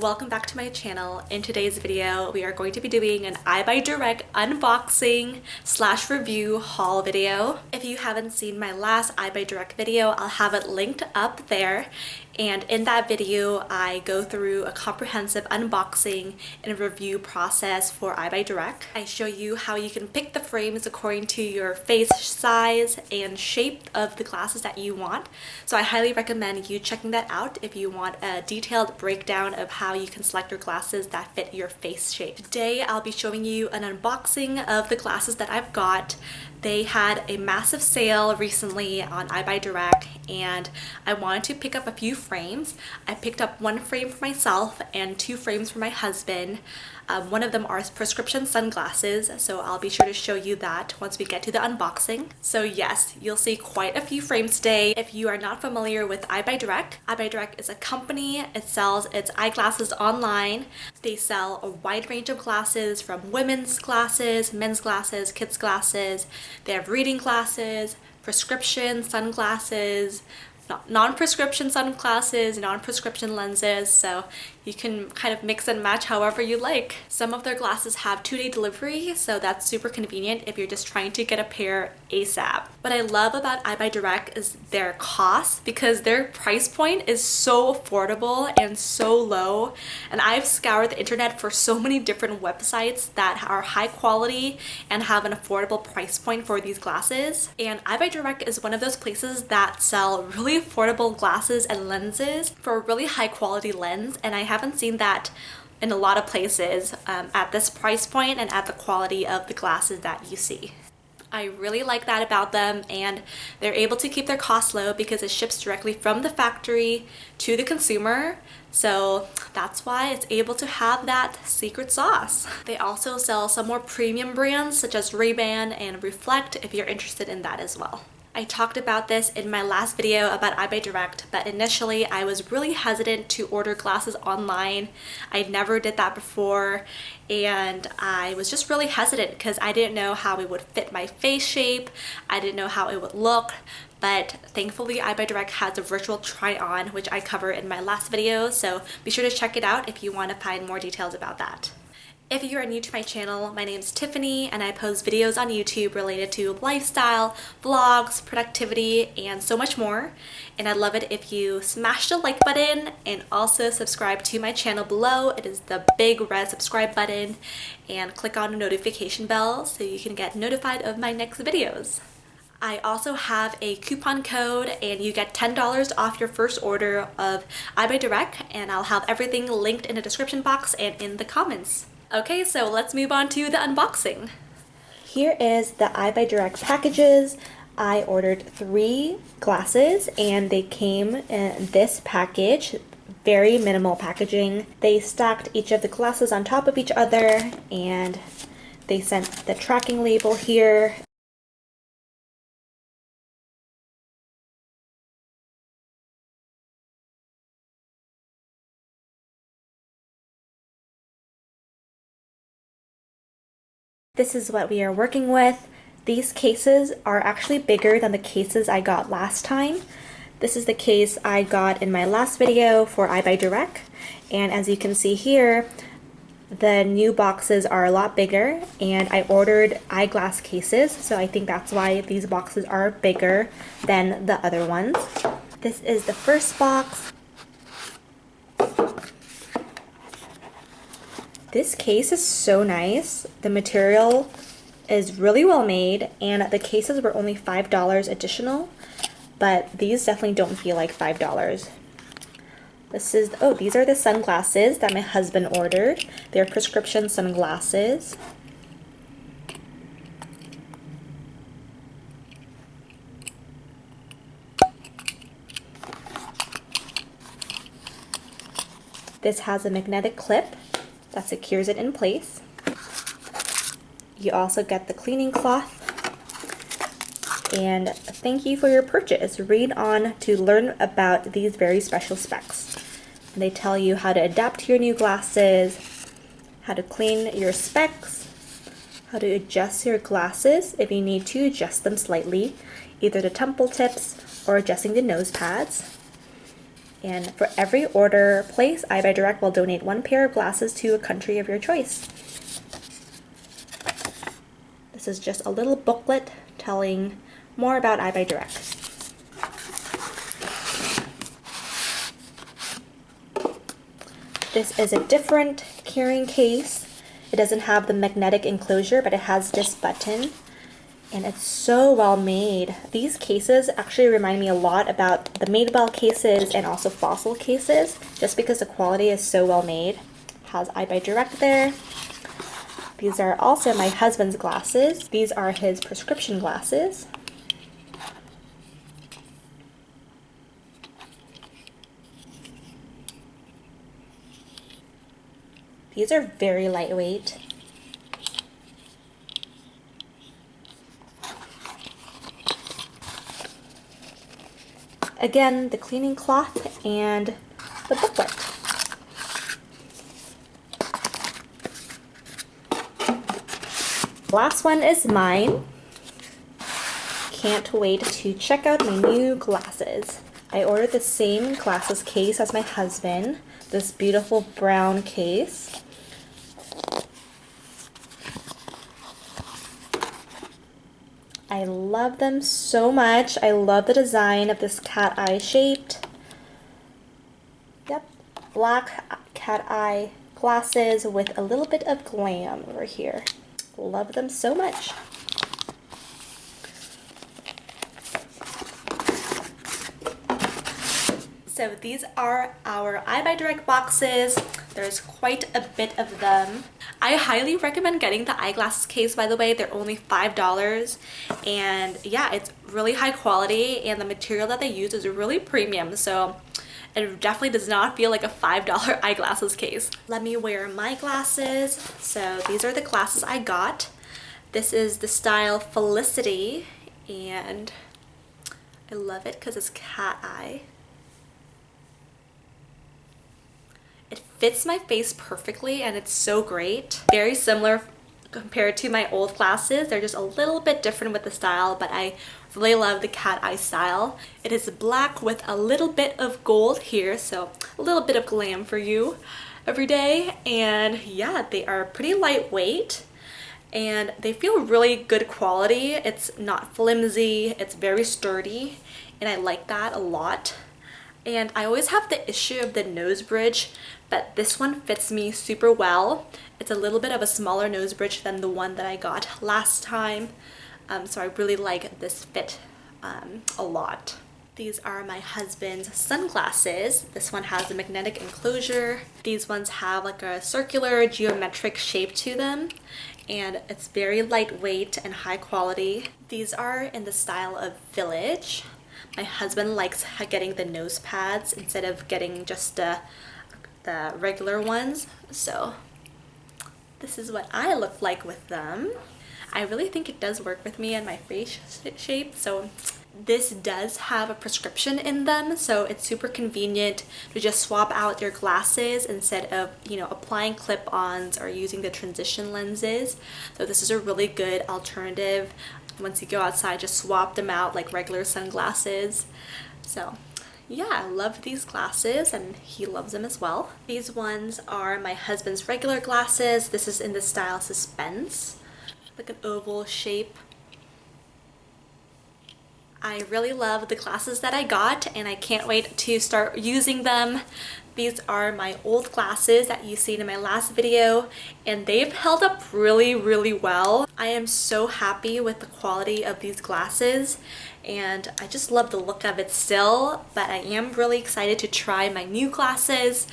welcome back to my channel. In today's video, we are going to be doing an EyeBuyDirect unboxing slash review haul video. If you haven't seen my last EyeBuyDirect video, I'll have it linked up there. And in that video, I go through a comprehensive unboxing and review process for EyeBuyDirect. I show you how you can pick the frames according to your face size and shape of the glasses that you want. So I highly recommend you checking that out if you want a detailed breakdown of how you can select your glasses that fit your face shape. Today, I'll be showing you an unboxing of the glasses that I've got. They had a massive sale recently on EyeBuyDirect and I wanted to pick up a few frames. I picked up one frame for myself and two frames for my husband. One of them are prescription sunglasses, so I'll be sure to show you that once we get to the unboxing. So yes, you'll see quite a few frames today. If you are not familiar with EyeBuyDirect, EyeBuyDirect is a company. It sells its eyeglasses online. They sell a wide range of glasses from women's glasses, men's glasses, kids' glasses. They have reading glasses, prescription sunglasses, non-prescription sunglasses, non-prescription lenses, so you can kind of mix and match however you like. Some of their glasses have 2-day delivery, so that's super convenient if you're just trying to get a pair ASAP. What I love about EyeBuyDirect is their cost, because their price point is so affordable and so low, and I've scoured the internet for so many different websites that are high quality and have an affordable price point for these glasses, and EyeBuyDirect is one of those places that sell really affordable glasses and lenses for a really high quality lens, and I haven't seen that in a lot of places at this price point and at the quality of the glasses that you see. I really like that about them, and they're able to keep their costs low because it ships directly from the factory to the consumer, so that's why it's able to have that secret sauce. They also sell some more premium brands such as Ray-Ban and Reflect if you're interested in that as well. I talked about this in my last video about EyeBuyDirect, but initially I was really hesitant to order glasses online. I never did that before, and I was just really hesitant because I didn't know how it would fit my face shape. I didn't know how it would look, but thankfully EyeBuyDirect has a virtual try-on, which I cover in my last video, so be sure to check it out if you want to find more details about that. If you are new to my channel, my name is Tiffany and I post videos on YouTube related to lifestyle, vlogs, productivity, and so much more. And I'd love it if you smash the like button and also subscribe to my channel below. It is the big red subscribe button, and click on the notification bell so you can get notified of my next videos. I also have a coupon code and you get $10 off your first order of EyeBuyDirect, and I'll have everything linked in the description box and in the comments. Okay, so let's move on to the unboxing. Here is the EyeBuyDirect packages. I ordered 3 glasses and they came in this package. Very minimal packaging. They stacked each of the glasses on top of each other and they sent the tracking label here. This is what we are working with. These cases are actually bigger than the cases I got last time. This is the case I got in my last video for EyeBuyDirect, and as you can see here, the new boxes are a lot bigger, and I ordered eyeglass cases, so I think that's why these boxes are bigger than the other ones. This is the first box. This case is so nice. The material is really well made, and the cases were only $5 additional, but these definitely don't feel like $5. These are the sunglasses that my husband ordered. They're prescription sunglasses. This has a magnetic clip that secures it in place. You also get the cleaning cloth. And thank you for your purchase. Read on to learn about these very special specs. And they tell you how to adapt to your new glasses, how to clean your specs, how to adjust your glasses if you need to adjust them slightly, either the temple tips or adjusting the nose pads. And for every order placed, EyeBuyDirect will donate 1 pair of glasses to a country of your choice. This is just a little booklet telling more about EyeBuyDirect. This is a different carrying case. It doesn't have the magnetic enclosure, but it has this button, and it's so well made. These cases actually remind me a lot about the Madewell cases and also Fossil cases, just because the quality is so well made. It has EyeBuyDirect there. These are also my husband's glasses. These are his prescription glasses. These are very lightweight. Again, the cleaning cloth and the booklet. Last one is mine. Can't wait to check out my new glasses. I ordered the same glasses case as my husband, this beautiful brown case. I love them so much. I love the design of this cat eye shaped. Yep, black cat eye glasses with a little bit of glam over here. Love them so much. So these are our EyeBuyDirect boxes. There's quite a bit of them. I highly recommend getting the eyeglasses case, by the way. They're only $5. And yeah, it's really high quality, and the material that they use is really premium. So it definitely does not feel like a $5 eyeglasses case. Let me wear my glasses. So these are the glasses I got. This is the style Felicity, and I love it because it's cat eye. It fits my face perfectly, and it's so great. Very similar compared to my old glasses. They're just a little bit different with the style, but I really love the cat eye style. It is black with a little bit of gold here, so a little bit of glam for you every day. And yeah, they are pretty lightweight, and they feel really good quality. It's not flimsy, it's very sturdy, and I like that a lot. And I always have the issue of the nose bridge, but this one fits me super well. It's a little bit of a smaller nose bridge than the one that I got last time. So I really like this fit a lot. These are my husband's sunglasses. This one has a magnetic enclosure. These ones have like a circular geometric shape to them, and it's very lightweight and high quality. These are in the style of Village. My husband likes getting the nose pads instead of getting just the regular ones. So this is what I look like with them. I really think it does work with me and my face shape. So this does have a prescription in them, so it's super convenient to just swap out your glasses instead of, you know, applying clip-ons or using the transition lenses. So this is a really good alternative. Once you go outside, just swap them out like regular sunglasses. So yeah, I love these glasses, and he loves them as well. These ones are my husband's regular glasses. This is in the style Suspense, like an oval shape. I really love the glasses that I got, and I can't wait to start using them. These are my old glasses that you've seen in my last video, and they've held up really, really well. I am so happy with the quality of these glasses, and I just love the look of it still, but I am really excited to try my new glasses.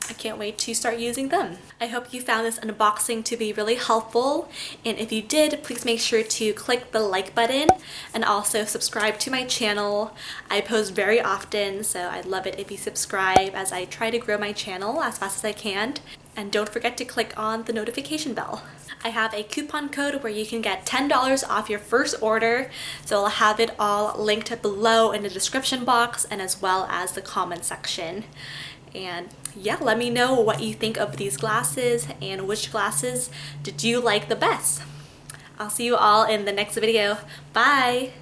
I can't wait to start using them. I hope you found this unboxing to be really helpful, and if you did, please make sure to click the like button and also subscribe to my channel. I post very often, so I'd love it if you subscribe as I try to grow my channel as fast as I can. And don't forget to click on the notification bell. I have a coupon code where you can get $10 off your first order, so I'll have it all linked below in the description box and as well as the comment section. And yeah, let me know what you think of these glasses and which glasses did you like the best. I'll see you all in the next video. Bye!